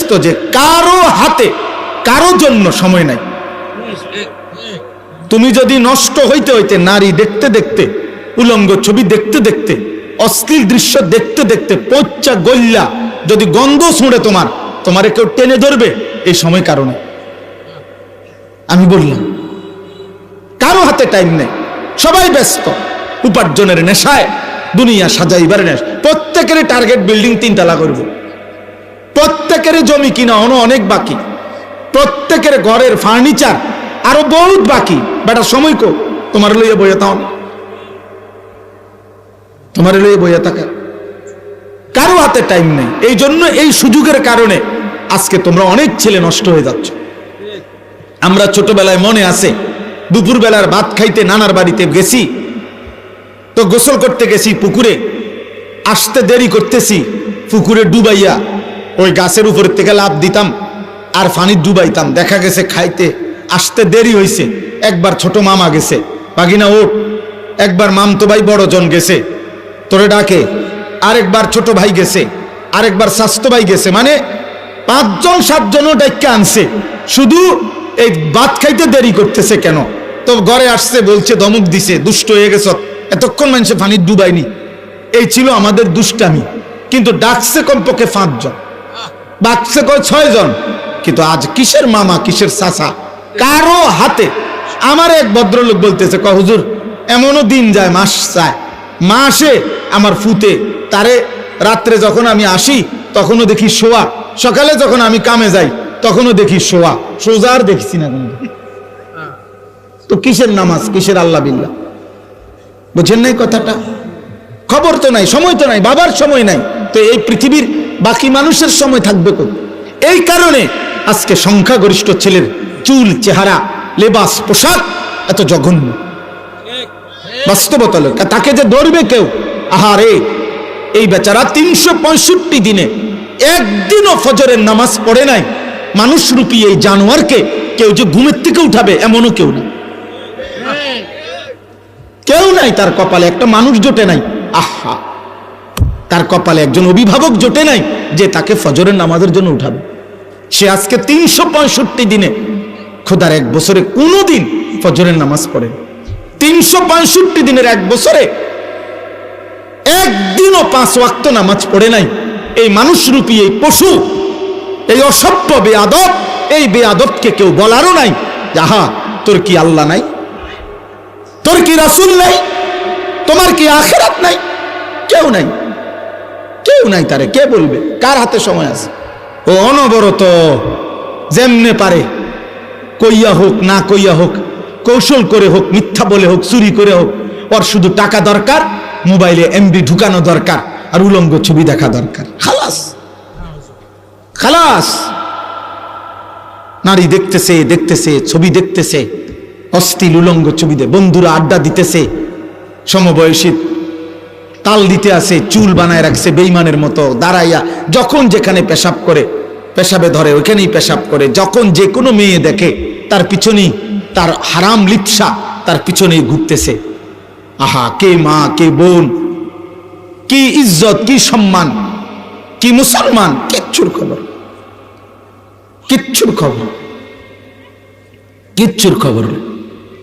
ব্যস্ত যে কারো হাতে কারো জন্য সময় নাই। তুমি যদি নষ্ট হইতে হইতে নারী দেখতে দেখতে, উলঙ্গ ছবি দেখতে দেখতে, অশ্লীল দৃশ্য দেখতে দেখতে পচ্চা গল্লা যদি গন্ধ শুঁড়ে তোমারে কেউ টেনে ধরবে, এই সময় কারণে আমি বললাম কারো হাতে টাইম নেই, সবাই ব্যস্ত উপার্জনের নেশায়, দুনিয়া সাজাইবার নেশা। প্রত্যেকের টার্গেট বিল্ডিং 3 তলা করব, প্রত্যেকের জমি কিনা অনেক বাকি, প্রত্যেকের ঘরের ফার্নিচার আরো বহুত বাকি। বেটা সময় কো তোমার লইয়া বইয়া তাও, তোমার লইয়া বইয়া থাকা, কারো হাতে টাইম নেই। এই জন্য এই সুযোগের কারণে আজকে তোমরা অনেক ছেলে নষ্ট হয়ে যাচ্ছ। আমরা ছোটবেলায় মনে আছে দুপুর বেলার ভাত খাইতে নানার বাড়িতে গেছি, তো গোসল করতে গেছি পুকুরে, আসতে দেরি করতেছি, পুকুরে ডুবাইয়া ওই গাছের উপর থেকে লাফ দিতাম আর পানি ডুবাইতাম। দেখা গেছে খাইতে আসতে দেরি হয়েছে, একবার ছোট মামা গেছে, বাগিনা ওঠ, একবার মামতো ভাই বড়জন গেছে তোরে ডাকে, আরেকবার ছোট ভাই গেছে, আরেকবার স্বাস্থ্য ভাই গেছে, মানে 5 জন 7 জনও ডাইকা আনছে, শুধু এই ভাত খাইতে দেরি করতেছে কেন। তো ঘরে আসছে বলছে ধমক দিছে, দুষ্ট হয়ে গেছ, এতক্ষণ মানুষে পানি ডুবাইনি। এই ছিল আমাদের দুষ্টামি। কিন্তু ডাকছে কমপক্ষে 5 জন, বাকছে কয় 6 জন। কিন্তু আজ কিসের মামা কিসের চাচা, কারো হাতে। আমার এক ভদ্রলোক বলতেছে, কয় হুজুর এমনও দিন যায় মাস যায়, মাসে আমার ফুতে তারে রাত্রে যখন আমি আসি তখনও দেখি শোয়া, সকালে যখন আমি কামে যাই তখনও দেখি শোয়া, সোজা আর দেখছি না কোনো। তো কিসের নামাজ, কিসের আল্লাহ বিল্লাহ, বুঝেন নাই কথাটা? খবর তো নাই, সময় তো নাই, বাবার সময় নাই, তো এই পৃথিবীর বাকি মানুষের সময় থাকবে কই? এই কারণে আজকে সংখ্যাগরিষ্ঠ ছেলের চুল, চেহারা, লেবাস, পোশাক এত জঘন্য। বাস্তবতা লোক, তাকে যে ধরবে কেউ, আহারে এই বেচারা 365 দিনে একদিনও ফজরের নামাজ পড়ে নাই। মানুষ রূপী এই জানোয়ারকে কেউ যে ঘুমের থেকে উঠাবে এমনও কেউ নাই, কেউ নাই। তার কপালে একটা মানুষ জোটে নাই, আহা, তার কপালে একজন অভিভাবক জোটে নাই যে তাকে ফজরের নামাজের জন্য উঠাবে। সে আজকে 365 দিনে খোদার 1 বছরে কোনোদিন ফজরের নামাজ পড়ে। 365 দিনের 1 বছরে একদিনও 5 ওয়াক্ত নামাজ পড়ে নাই। এই মানুষরূপী এই পশু, এই অসভ্য বেয়াদব, এই বেয়াদবকে কেউ বলারও নাই, যাহা তোর কি আল্লাহ নাই, তোর কি রাসূল নাই, তোমার কি আখিরাত নাই? কেউ নাই, কেউ নাই। তারে কে বলবে? কার হাতে সময় আছে? ও অনবরত যেমনে পারে কইয়া হোক না কইয়া হোক, কৌশল করে হোক, মিথ্যা বলে হোক, চুরি করে হোক, ওর শুধু টাকা দরকার, মোবাইলে এমবি ঢুকানো দরকার, আর উলঙ্গ ছবি দেখা দরকার। খালাস খালাস। নারী দেখতেছে দেখতেছে, ছবি দেখতেছে, অশ্লীল উলঙ্গ ছবি দে, বন্ধুরা আড্ডা দিতেছে, সমবয়সী তাল দিতে আছে, চুল বানায় রাখছে বেঈমানের মতো দাঁড়াইয়া, যখন যেখানে পেশাব করে, পেশাবে ধরে ওইখানেই পেশাব করে, যখন যে কোনো মেয়ে দেখে তার পিছনেই তার হারাম লিপ্সা, তার পিছনেই ঘুরতেছে। আহা, কে মা, কে বোন, কি ইজ্জত, কি সম্মান, কি মুসলমান, কিচ্ছুর খবর, কিচ্ছুর খবর, কিচ্ছুর খবর।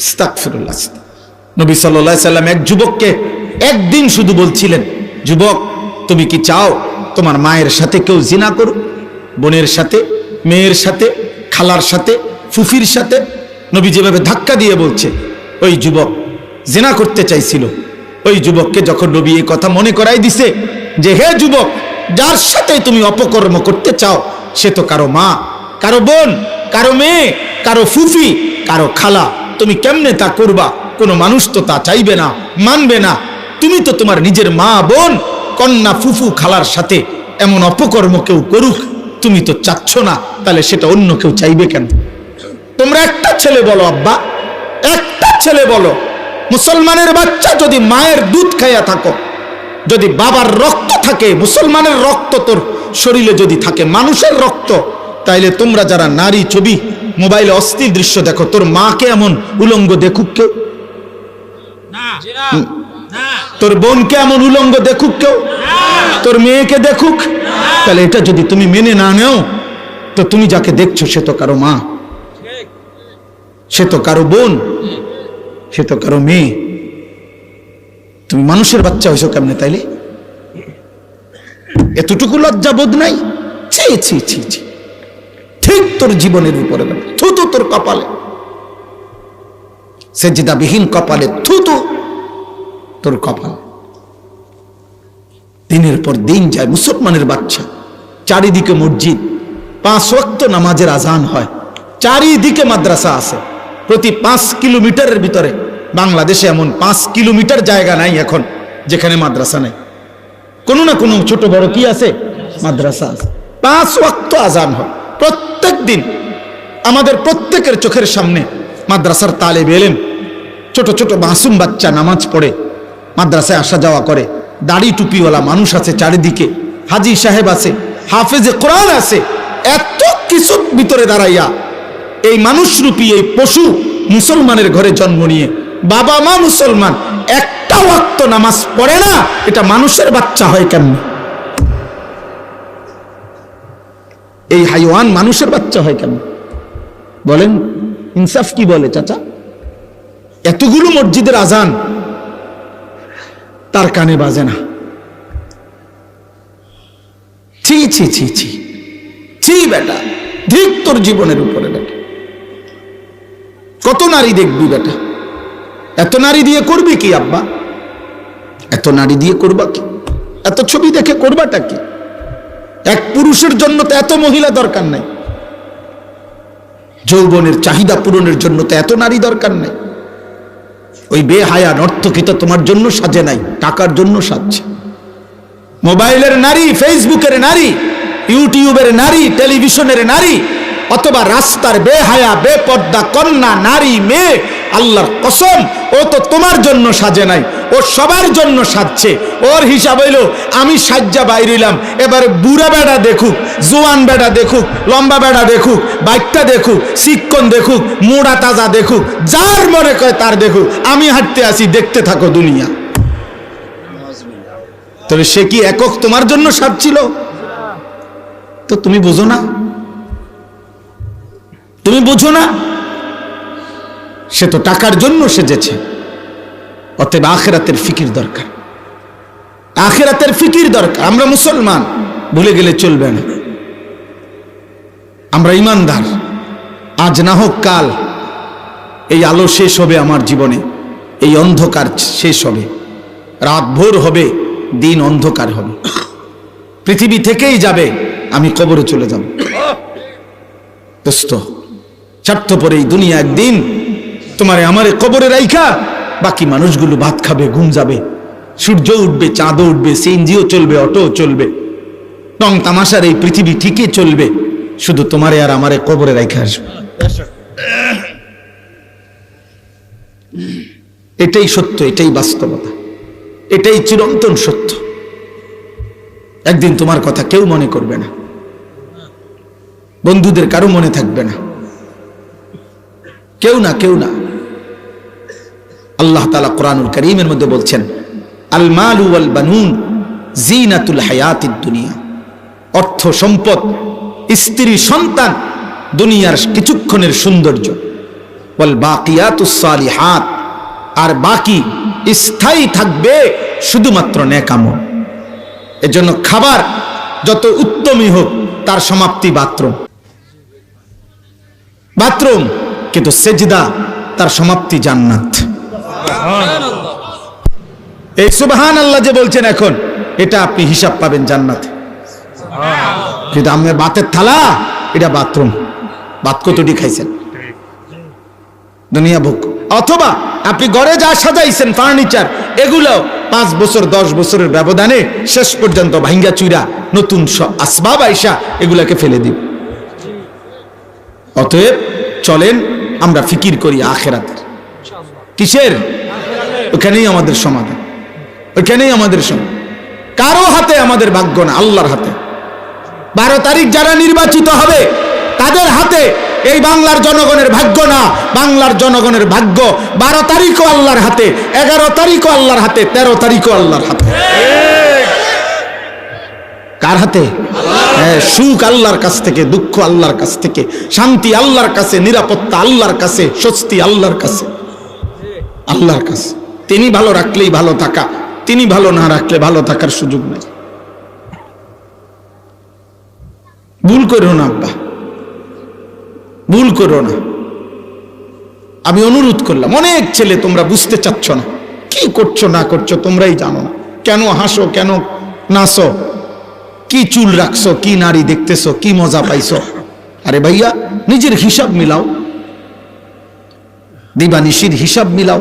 আস্তাগফিরুল্লাহ। নবী সাল্লাল্লাহু আলাইহি সাল্লাম এক যুবককে একদিন শুধু বলছিলেন, যুবক তুমি কি চাও তোমার মায়ের সাথে কেউ জিনা করুক? বোনের সাথে, মেয়ের সাথে, খালার সাথে, ফুফির সাথে? নবী যেভাবে ধাক্কা দিয়ে বলছে, ওই যুবক জিনা করতে চাইছিল। ওই যুবককে যখন নবী এই কথা মনে করাই দিছে যে হে যুবক, যার সাথে তুমি অপকর্ম করতে চাও সে তো কারো মা, কারো বোন, কারো মেয়ে, কারো ফুফি, কারো খালা, তুমি কেমনে তা করবা? কোনো মানুষ তো তা চাইবে না, মানবে না। তুমি তো তোমার নিজের মা, বোন, কন্যা, ফুফু, খালার সাথে এমন অপকর্ম কেউ করুক তুমি তো চাচ্ছ না, তাহলে সেটা অন্য কেউ চাইবে কেন? তোমরা একটা ছেলে বলো আব্বা, একটা ছেলে বলো, মুসলমানের বাচ্চা যদি মায়ের দুধ খাইয়া থাকো, যদি বাবার রক্ত থাকে, মুসলমানের রক্ত তোর শরীরে যদি থাকে, মানুষের রক্ত, তাইলে তোমরা যারা নারী ছবি, মোবাইলে অশ্লীল দৃশ্য দেখো, তোর মাকে এমন উলঙ্গ দেখুক কেউ? তোর বোনকে এমন উলঙ্গ দেখুক কেউ? তোর মেয়েকে দেখুক? তাহলে এটা যদি তুমি মেনে না নেও, তো তুমি যাকে দেখছো সে তো কারো মা, সে তো কারো বোন, সে তো কারো মেয়ে। তুমি মানুষের বাচ্চা হয়েছো কেমনে তাইলে? এতটুকু লজ্জা বোধ নাই? ছি ছি ছি ছি, ঠিক তোর জীবনের উপরে থুতু তোর কপালে, সেজদাবিহীন কপালে থুতু তোর কপাল। দিনের পর দিন যায় মুসলমানের বাচ্চা, চারিদিকে মসজিদ, 5 ওয়াক্ত নামাজের আজান হয়, চারিদিকে মাদ্রাসা আছে। প্রতি 5 কিলোমিটারের ভিতরে বাংলাদেশে এমন 5 কিলোমিটার জায়গা নাই এখন যেখানে মাদ্রাসা নাই। কোনো না কোনো ছোট বড় কি আছে? মাদ্রাসা আছে। 5 ওয়াক্ত আজান হয় প্রত্যেক দিন। আমাদের প্রত্যেকের চোখের সামনে মাদ্রাসার তালেব এলেম, ছোট ছোট মাসুম বাচ্চা নামাজ পড়ে মাদ্রাসায় আসা যাওয়া করে। দাড়ি টুপিওয়ালা মানুষ আছে চারিদিকে, হাজি সাহেব আছে, হাফেজে কোরআন আছে। এত কিছুর ভিতরে দাঁড়াইয়া এই মানুষরূপী এই পশু মুসলমানের ঘরে জন্ম নিয়ে বাবা মা মুসলমান, একটা ওয়াক্ত নামাজ পড়ে না, এটা মানুষের বাচ্চা হয় কেমন? এই হাইওয়ান মানুষের বাচ্চা হয় কেমন বলেন? ইনসাফ কি বলে চাচা? এতগুলো মসজিদের আজান তার কানে বাজে না। ছি ছি ছি ছি ছি বেটা, ধিক তোর জীবনের উপরে বেটা। কত নারী দেখবি বেটা? এত নারী দিয়ে করবি কি আব্বা? এত নারী দিয়ে করবা কি? এত ছবি দেখে করবাটা কি? এক পুরুষের জন্য তো এত মহিলা দরকার নাই, যৌবনের চাহিদা পূরণের জন্য তো এত নারী দরকার নাই। ওই বেহায়া নর্তকী তো তোমার জন্য সাজে নাই, টাকার জন্য সাজছে। মোবাইলের নারী, ফেসবুকের নারী, ইউটিউবের নারী, টেলিভিশনের নারী, অথবা রাস্তার বেহায়া বেপর্দা কন্যা নারী মেয়ে, আল্লাহর কসম ও তো তোমার জন্য সাজে নাই, ও সবার জন্য সাজছে। ওর হিসাব হইল আমি সাজ্জা বাইরিলাম, এবার বুড়া বেড়া দেখুক, জোয়ান বেড়া দেখুক, লম্বা বেড়া দেখুক, বাইকটা দেখুক, শিক্ষণ দেখুক, মোড়া তাজা দেখুক, যার মনে কয় তার দেখুক, আমি হাঁটতে আসি, দেখতে থাকো দুনিয়া। তবে সে কি একক তোমার জন্য সাজছিল? তো তুমি বুঝো না, তুমি বুঝো না, সে তো টাকার জন্য সেজেছে। অতএব আখিরাতের ফিকির দরকার, আখিরাতের ফিকির দরকার। আমরা মুসলমান, ভুলে গেলে চলবে না। আমরা ইমানদার, আজ না হোক কাল এই আলো শেষ হবে আমার জীবনে, এই অন্ধকার শেষ হবে, রাত ভোর হবে, দিন অন্ধকার হবে, পৃথিবী থেকেই যাবে, আমি কবরে চলে যাব। দোস্ত, স্বার্থপর এই দুনিয়া একদিন তোমারে আমারে কবরে রাইখা বাকি মানুষগুলো ভাত খাবে, ঘুম যাবে, সূর্য উঠবে, চাঁদও উঠবে, সিএনজিও চলবে, অটো চলবে, রং তামাশার এই পৃথিবী ঠিকই চলবে, শুধু তোমারে আর আমারে কবরে রাইখা আসবে। এটাই সত্য, এটাই বাস্তবতা, এটাই চিরন্তন সত্য। একদিন তোমার কথা কেউ মনে করবে না, বন্ধুদের কারো মনে থাকবে না, কেউ না, কেউ না। আল্লাহ তাআলা কোরআনুল কারীমের মধ্যে বলছেন, আল মালু ওয়াল বানুন জিনাতুল হায়াতিদ দুনিয়া। অর্থ সম্পদ, স্ত্রী সন্তান দুনিয়ার কিছুক্ষণের সৌন্দর্য। ওয়াল বাকিয়াতুস সালিহাত, আর বাকি স্থায়ী থাকবে শুধুমাত্র নেক আমল। এজন্য খাবার যত উত্তমই হোক তার সমাপ্তি বাথরুম, বাথরুম, কিন্তু সেজদা তার সমাপ্তি জান্নাত। এই সুবহানাল্লাহ যে বলছেন এখন, এটা আপনি হিসাব পাবেন জান্নাতে। কিন্তু আমার ভাতের থালা এটা বাথরুম, ভাত কতটি খাইছেন দুনিয়া ভোগ। অথবা আপনি ঘরে যা সাজাইছেন ফার্নিচার, এগুলো 5 বছর 10 বছরের ব্যবধানে শেষ পর্যন্ত ভাঙ্গা চুরা নতুন আসবাব আইসা এগুলাকে ফেলে দিন। অতএব চলেন আমরা ফিকির করি আখিরাতের। কিসের? ওখানেই আমাদের সমাধান, ওইখানেই আমাদের সমাধান। কারো হাতে আমাদের ভাগ্য না, আল্লাহর হাতে। 12 তারিখ যারা নির্বাচিত হবে তাদের হাতে এই বাংলার জনগণের ভাগ্য না, বাংলার জনগণের ভাগ্য 12 তারিখও আল্লাহর হাতে, 11 তারিখও আল্লাহর হাতে, 13 তারিখও আল্লাহর হাতে। কার হাতে? হ্যাঁ, সুখ আল্লাহর কাছ থেকে, দুঃখ আল্লাহর কাছ থেকে, শান্তি আল্লাহর কাছে, নিরাপত্তা আল্লাহর কাছে, স্বস্তি আল্লাহর কাছে, আল্লাহর কাছে। তিনি ভালো রাখলেই ভালো থাকা, তিনি ভালো না রাখলে ভালো থাকার সুযোগ নেই। ভুল করো না আব্বা, ভুল করো না। আমি অনুরোধ করলাম, অনেক ছেলে তোমরা বুঝতে চাচ্ছ না, কি করছো না করছো তোমরাই জানো না। কেন হাসো, কেন নাচো, কি চুল রাখছো, কি নারী দেখতেছো, কি মজা পাইছো? আরে ভাইয়া, নিজের হিসাব মিলাও, দিবানিশির হিসাব মিলাও।